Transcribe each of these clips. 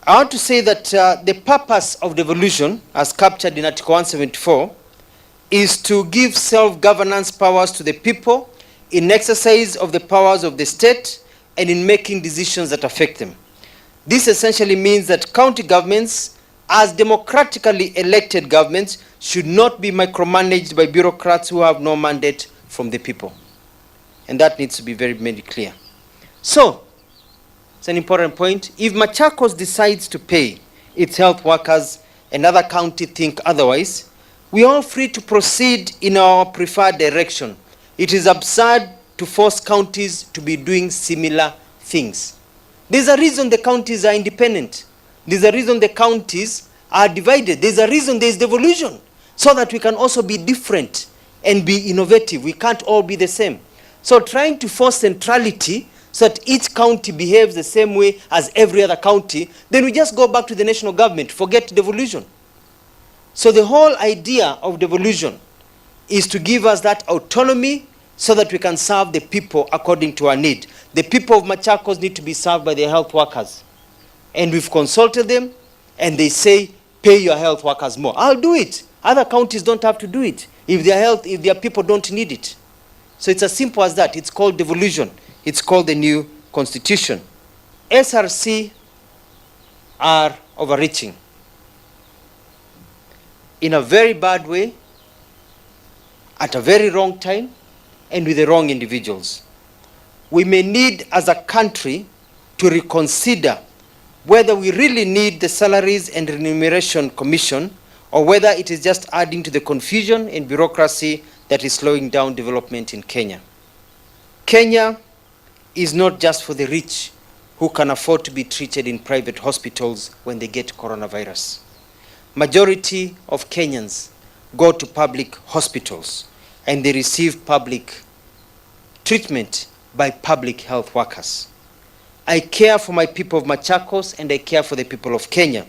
I want to say that the purpose of devolution, as captured in Article 174, is to give self-governance powers to the people in exercise of the powers of the state and in making decisions that affect them. This essentially means that county governments, as democratically elected governments, should not be micromanaged by bureaucrats who have no mandate from the people. And that needs to be very, very clear. So, it's an important point. If Machakos decides to pay its health workers and other county think otherwise, we are all free to proceed in our preferred direction. It is absurd to force counties to be doing similar things. There's a reason the counties are independent. There's a reason the counties are divided. There's a reason there's devolution, so that we can also be different and be innovative. We can't all be the same. So trying to force centrality so that each county behaves the same way as every other county, then we just go back to the national government, forget devolution. So the whole idea of devolution is to give us that autonomy so that we can serve the people according to our need. The people of Machakos need to be served by their health workers. And we've consulted them, and they say, pay your health workers more. I'll do it. Other counties don't have to do it if their people don't need it. So it's as simple as that. It's called devolution. It's called the new constitution. SRC are overreaching in a very bad way, at a very wrong time, and with the wrong individuals. We may need, as a country, to reconsider whether we really need the Salaries and Remuneration Commission, or whether it is just adding to the confusion and bureaucracy that is slowing down development in Kenya. Kenya is not just for the rich who can afford to be treated in private hospitals when they get coronavirus. Majority of Kenyans go to public hospitals and they receive public treatment by public health workers. I care for my people of Machakos and I care for the people of Kenya.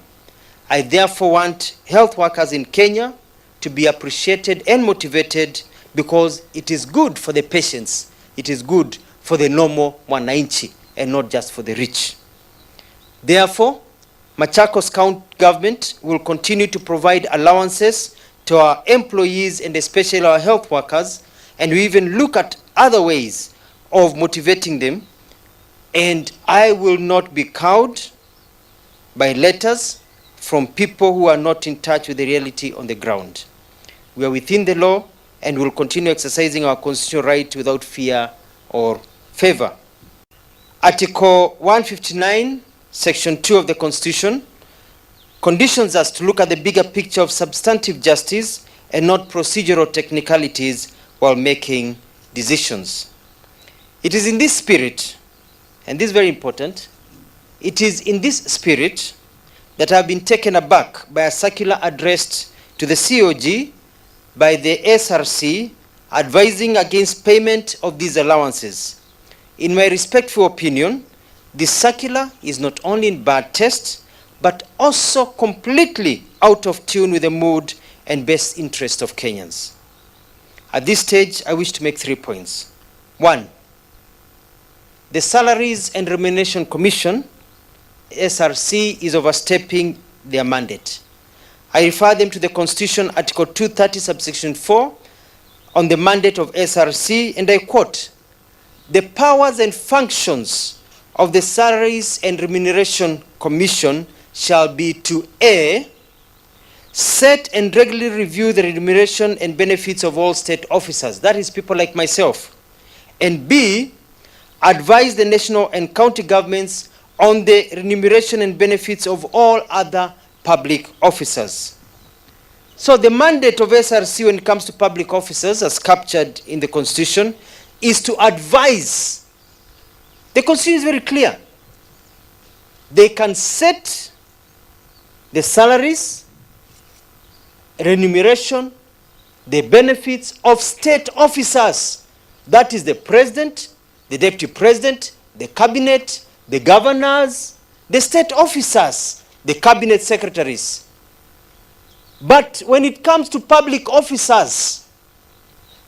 I therefore want health workers in Kenya to be appreciated and motivated, because it is good for the patients. It is good for the normal mwananchi and not just for the rich. Therefore, Machakos County government will continue to provide allowances to our employees and especially our health workers, and we even look at other ways of motivating them. And I will not be cowed by letters from people who are not in touch with the reality on the ground. We are within the law and will continue exercising our constitutional right without fear or favor. Article 159, Section 2 of the Constitution conditions us to look at the bigger picture of substantive justice and not procedural technicalities while making decisions. It is in this spirit, and this is very important, it is in this spirit that I have been taken aback by a circular addressed to the COG by the SRC advising against payment of these allowances. In my respectful opinion, this circular is not only in bad taste, but also completely out of tune with the mood and best interest of Kenyans. At this stage, I wish to make 3 points. 1, the Salaries and Remuneration Commission, SRC, is overstepping their mandate. I refer them to the Constitution, Article 230, subsection 4, on the mandate of SRC, and I quote, "The powers and functions of the Salaries and Remuneration Commission shall be to A, set and regularly review the remuneration and benefits of all state officers," that is people like myself, and B, advise the national and county governments on the remuneration and benefits of all other public officers. So the mandate of SRC when it comes to public officers, as captured in the Constitution, is to advise. The Constitution is very clear. They can set the salaries, remuneration, the benefits of state officers. That is the president, the deputy president, the cabinet, the governors, the state officers, the cabinet secretaries. But when it comes to public officers,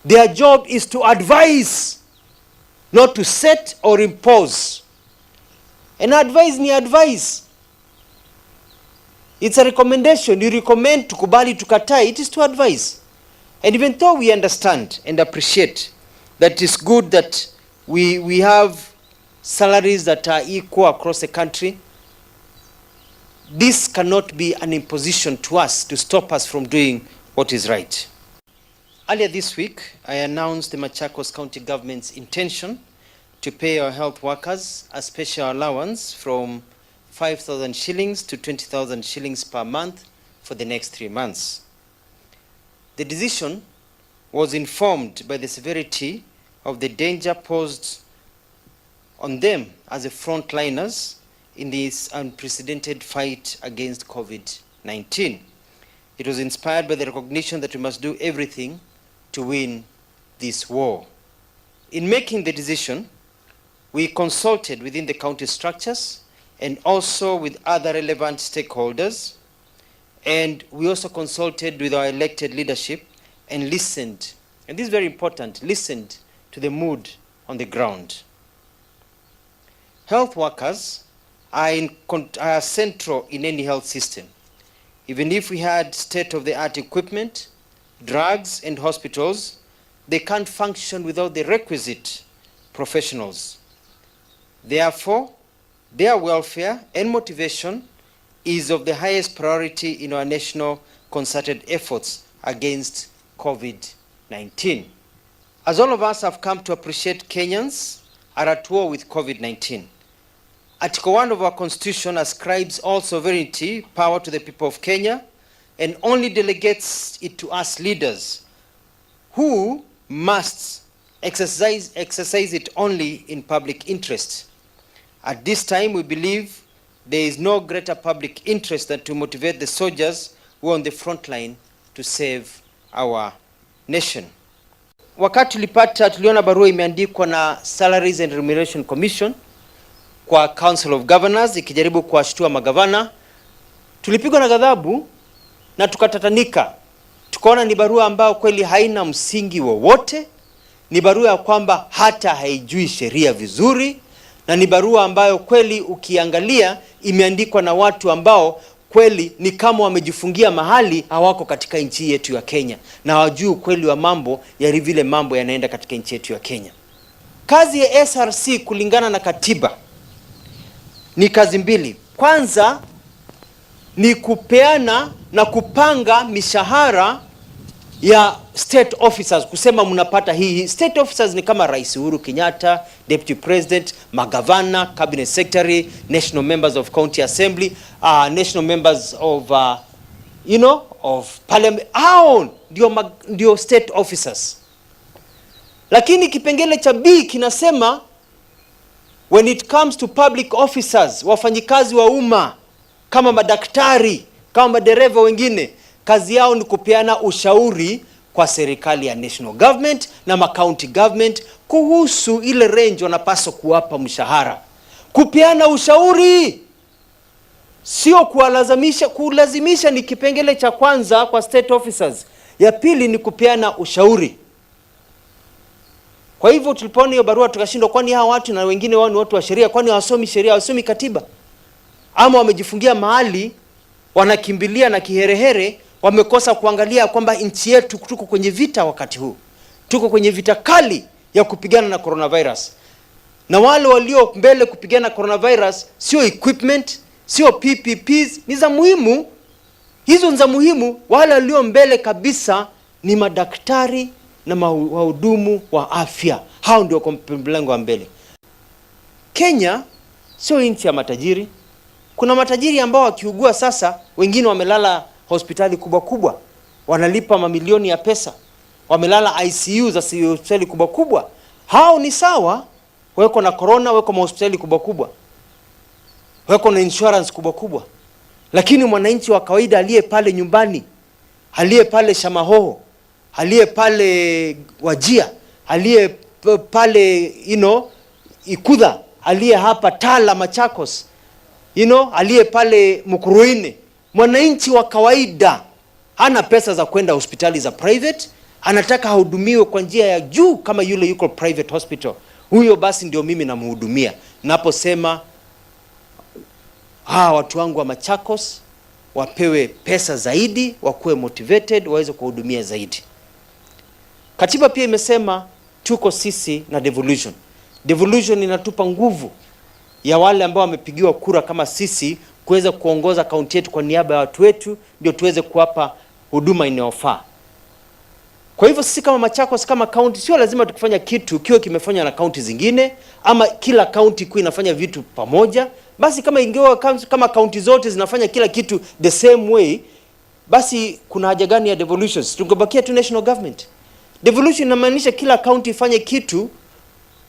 their job is to advise, not to set or impose. And advise ni advise. It's a recommendation. You recommend tukubali tukatai, it is to advise. And even though we understand and appreciate that it is good that we have salaries that are equal across the country, this cannot be an imposition to us to stop us from doing what is right. Earlier this week, I announced the Machakos County government's intention to pay our health workers a special allowance from 5,000 shillings to 20,000 shillings per month for the next 3 months. The decision was informed by the severity of the danger posed on them as the frontliners in this unprecedented fight against COVID-19. It was inspired by the recognition that we must do everything to win this war. In making the decision, we consulted within the county structures and also with other relevant stakeholders, and we also consulted with our elected leadership and listened, and this is very important, listened to the mood on the ground. Health workers are central in any health system. Even if we had state-of-the-art equipment, drugs, and hospitals, they can't function without the requisite professionals. Therefore, their welfare and motivation is of the highest priority in our national concerted efforts against COVID-19. As all of us have come to appreciate, Kenyans are at war with COVID-19. Article 1 of our Constitution ascribes all sovereignty power to the people of Kenya and only delegates it to us leaders, who must exercise it only in public interest. At this time, we believe there is no greater public interest than to motivate the soldiers who are on the front line to save our nation. Wakati tuliona barua imeandikwa na Salaries and Remuneration Commission kwa Council of Governors ikijaribu kuwashtua magavana, tulipigwa na ghadhabu na tukatatanika. Tukaona ni barua ambayo kweli haina msingi wowote, ni barua ya kwamba hata haijui sheria vizuri, na ni barua ambayo kweli ukiangalia imeandikwa na watu ambao kweli ni kama wamejifungia mahali, hawako katika nchi yetu ya Kenya na hawajui kweli wa mambo ya vile mambo yanaenda katika nchi yetu ya Kenya. Kazi ya SRC kulingana na katiba ni kazi mbili. Kwanza ni kupeana na kupanga mishahara ya state officers, kusema mnapata hii. State officers ni kama Rais Uhuru Kenyatta, Deputy President, magavana, Cabinet Secretary, national members of County Assembly, national members of of Parliament. Hao ndio state officers. Lakini kipengele cha B kinasema when it comes to public officers, wafanyikazi wa umma kama madaktari, kama madereva wengine, kazi yao ni kupeana ushauri kwa serikali ya national government na county government kuhusu ile range wanapaswa kuwapa mshahara. Kupeana ushauri, sio kuwalazimisha. Kulazimisha ni kipengele cha kwanza kwa state officers. Ya pili ni kupeana ushauri. Kwa hivyo tulipoona hiyo barua tukashindwa, kwani hawa watu na wengine wao ni watu wa sheria, kwani hawasomi sheria, hawasomi katiba? Ama wamejifungia mahali wanakimbilia na kiherehere, wamekosa kuangalia kwamba nchi yetu tuko kwenye vita wakati huu. Tuko kwenye vita kali ya kupigana na coronavirus. Na wale walio mbele kupigana na coronavirus sio equipment, sio PPPs, ni za muhimu. Hizo ni za muhimu. Wale walio mbele kabisa ni madaktari na wahudumu wa afya. Hao ndio kwa mlengo wa mbele. Kenya sio nchi ya matajiri. Kuna matajiri ambao wakiugua sasa, wengine wamelala hospitali kubwa kubwa, wanalipa mamilioni ya pesa, wamelala ICU za hospitali kubwa kubwa. Hao ni sawa, weko na corona, weko na hospitali kubwa kubwa, weko na insurance kubwa kubwa. Lakini mwananchi wa kawaida aliye pale nyumbani, aliye pale Shamahoho, aliye pale Wajia, aliye pale Ikudha, aliye hapa Tala Machakos, aliye pale Mukuruini, mwananchi wa kawaida hana pesa za kwenda hospitali za private, anataka hudumiwe kwa njia ya juu kama yule yuko private hospital. Huyo basi ndio mimi namhudumia. Naposema watu wangu wa Machakos wapewe pesa zaidi, wakuwe motivated, waweze kuhudumia zaidi. Katiba pia imesema tuko sisi na devolution. Devolution inatupa nguvu ya wale ambao wamepigiwa kura kama sisi kuweza kuongoza kaunti yetu kwa niaba ya watu wetu, ndio tuweze kuwapa huduma inayofaa. Kwa hivyo sisi kama Machakos, kama kaunti, sio lazima tukifanya kitu kiwe kimefanywa na kaunti zingine, ama kila kaunti kuwa inafanya vitu pamoja. Basi kama ingewa kama kaunti zote zinafanya kila kitu the same way, basi kuna haja gani ya devolutions? Tungebakia tu national government. Devolution inamaanisha kila kaunti ifanye kitu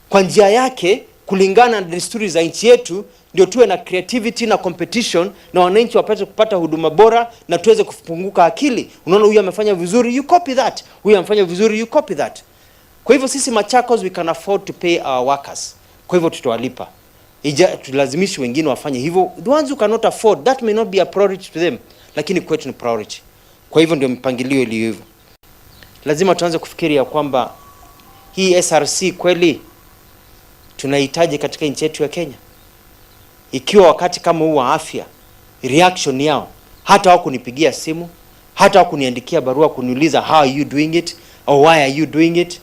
kwa njia yake kulingana na desturi za nchi yetu, ndio tuwe na creativity na competition, na wananchi wapate kupata huduma bora, na tuweze kufunguka akili. Unaona, huyu amefanya vizuri, you copy that. Huyu amefanya vizuri, you copy that. Kwa hivyo sisi Machakos, we can afford to pay our workers. Kwa hivyo tutawalipa. Tulazimishi wengine wafanye hivyo. The ones who cannot afford, that may not be a priority to them, lakini kwetu ni priority. Kwa hivyo ndio mpangilio iliyo hivyo. Lazima tuanze kufikiri ya kwamba hii SRC kweli tunahitaji katika nchi yetu ya Kenya. Ikiwa wakati kama huu wa afya, reaction yao, hata hawakunipigia simu, hata hawakuniandikia barua kuniuliza how are you doing it or why are you doing it,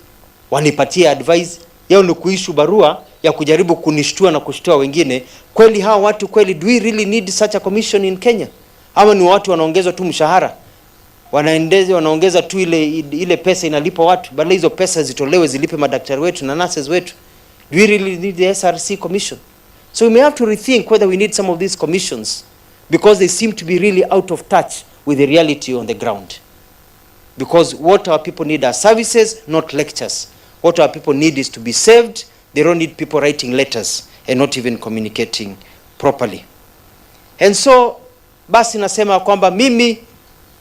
wanipatie advice, yao ni kuishu barua ya kujaribu kunishtua na kushtua wengine. Kweli hawa watu kweli, do we really need such a commission in Kenya? Ama ni watu wanaongezwa tu mshahara, wanaongeza tu ile pesa inalipa watu, badala hizo pesa zitolewe zilipe madaktari wetu na nurses wetu? Do we really need the SRC commission? So we may have to rethink whether we need some of these commissions, because they seem to be really out of touch with the reality on the ground. Because what our people need are services, not lectures. What our people need is to be saved. They don't need people writing letters and not even communicating properly. And so basi nasema kwamba mimi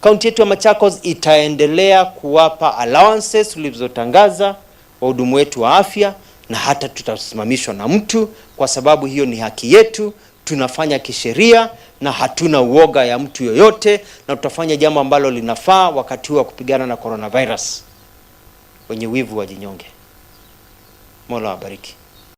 kaunti yetu ya Machakos itaendelea kuwapa allowances tulizotangaza wahudumu wetu wa afya, na hata tutasimamishwa na mtu, kwa sababu hiyo ni haki yetu. Tunafanya kisheria na hatuna uoga ya mtu yoyote, na tutafanya jambo ambalo linafaa wakati wa kupigana na coronavirus. Wenye wivu wajinyonge. Mola wabariki.